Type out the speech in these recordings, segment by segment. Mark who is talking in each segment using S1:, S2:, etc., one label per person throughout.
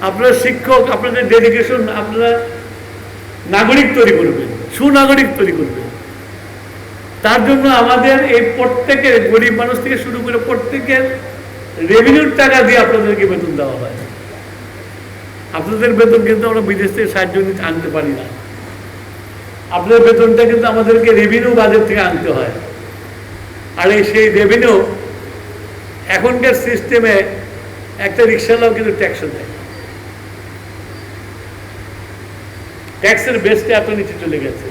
S1: আপনারা শিক্ষক, আপনাদের ডেডিকেশন, আপনারা নাগরিক তৈরি করবেন, সুনাগরিক তৈরি করবেন। তার জন্য আমাদের এই প্রত্যেকের, গরিব মানুষ থেকে শুরু করে প্রত্যেকের রেভিনিউর টাকা দিয়ে আপনাদেরকে বেতন দেওয়া হয়। আপনাদের বেতন কিন্তু আমরা বিদেশ থেকে সাহায্য নিতে আনতে পারি না। আপনাদের বেতনটা কিন্তু আমাদেরকে রেভিনিউ বাজেট থেকে আনতে হয়। আর সেই রেভিনিউ এখনকার সিস্টেমে একটা রিক্সাওয়ালাও কিন্তু ট্যাক্সও দেয়। ট্যাক্সের বেসটা এত নিচে চলে গেছে।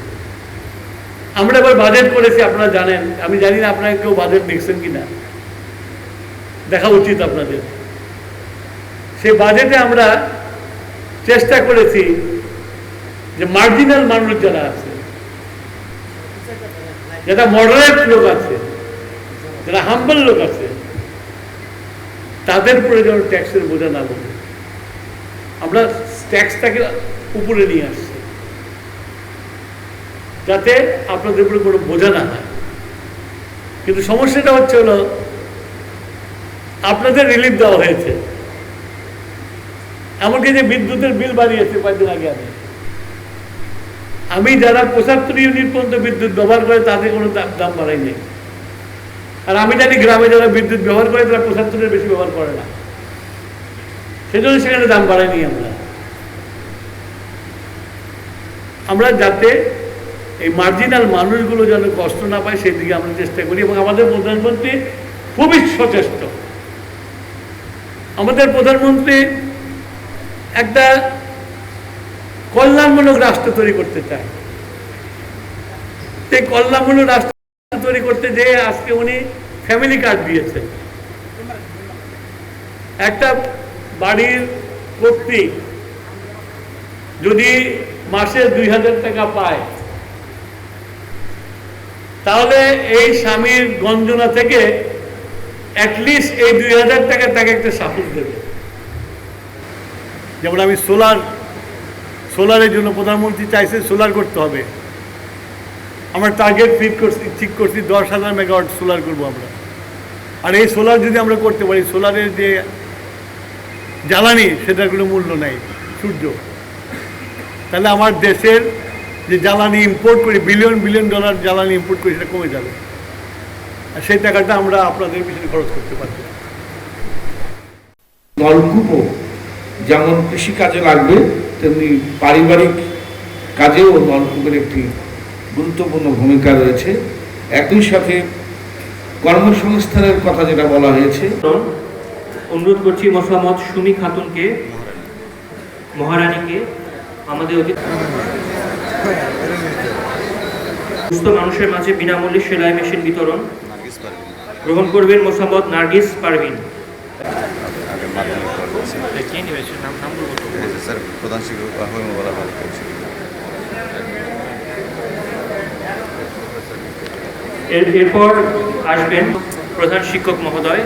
S1: আমরা এবার বাজেট করেছি, আপনারা জানেন। আমি জানি না আপনারা কেউ বাজেট দেখছেন কিনা, দেখা উচিত আপনাদের। সেই বাজেটে আমরা চেষ্টা করেছি যে মার্জিনাল মানুষ যারা আছে, যারা মডারেট লোক আছে, যারা হাম্বল লোক আছে, তাদের উপরে যেন ট্যাক্সের বোঝা না বলে আমরা ট্যাক্সটাকে উপরে নিয়ে আসছি, যাতে আপনাদের উপরে কোনো বোঝা না হয়। কিন্তু সমস্যাটা হচ্ছে হলো, আপনাদের রিলিফ দেওয়া হয়েছে, এমনকি যে বিদ্যুতের বিল বাড়িয়েছে কয়েকদিন আগে। আমি যারা 75 ইউনিট পর্যন্ত বিদ্যুৎ ব্যবহার করে তাদের কোনো দাম বাড়াই নেই। আর আমি জানি গ্রামে যারা বিদ্যুৎ ব্যবহার করে তারা 75-এর বেশি ব্যবহার করে না, সেজন্য সেখানে দাম বাড়াইনি আমরা যাতে এই মার্জিনাল মানুষগুলো যেন কষ্ট না পায় সেই দিকে আমরা চেষ্টা করি। এবং আমাদের প্রধানমন্ত্রী খুবই সচেষ্ট। আমাদের প্রধানমন্ত্রী একটা কল্যাণমূলক রাষ্ট্র তৈরি করতে চায়। সেই কল্যাণমূলক রাষ্ট্র তৈরি করতে যেয়ে আজকে উনি ফ্যামিলি কার্ড দিয়েছেন। একটা বাড়ির কর্তৃক যদি মাসে 2000 টাকা পায়, তাহলে এই স্বামীর গঞ্জনা থেকে অ্যাটলিস্ট এই 2000 টাকা তাকে একটা সাপোর্ট দেবে। যেমন আমি সোলারের জন্য প্রধানমন্ত্রী চাইছে সোলার করতে হবে। আমরা টার্গেট ঠিক করছি 10,000 মেগাওয়াট সোলার করবো আমরা। আর এই সোলার যদি আমরা করতে পারি, সোলারের যে জ্বালানি সেটার কোনো মূল্য নাই, সূর্য, তাহলে আমার দেশের যে জ্বালানি ইম্পোর্ট করি, বিলিয়ন বিলিয়ন ডলার জ্বালানি ইম্পোর্ট করি, সেটা কমে যাবে। আর সেই টাকাটা আমরা আপনাদের পিছনে খরচ করতে পারছি।
S2: নলকূপও যেমন কৃষিকাজে লাগবে, তেমনি পারিবারিক কাজেও নলকূপের একটি গুরুত্বপূর্ণ ভূমিকা রয়েছে। একই সাথে কর্মসংস্থানের কথা যেটা বলা হয়েছে,
S3: অনুরোধ করছি মোসাম্মদ সুমি খাতুনকে, মহারানীকে আমাদের সুস্থ মানুষের মাঝে বিনামূল্যে সেলাই মেশিন বিতরণ গ্রহণ করবেন মোসাম্মদ নার্গিস পারভিন। এরপর আসবেন প্রধান শিক্ষক মহোদয়।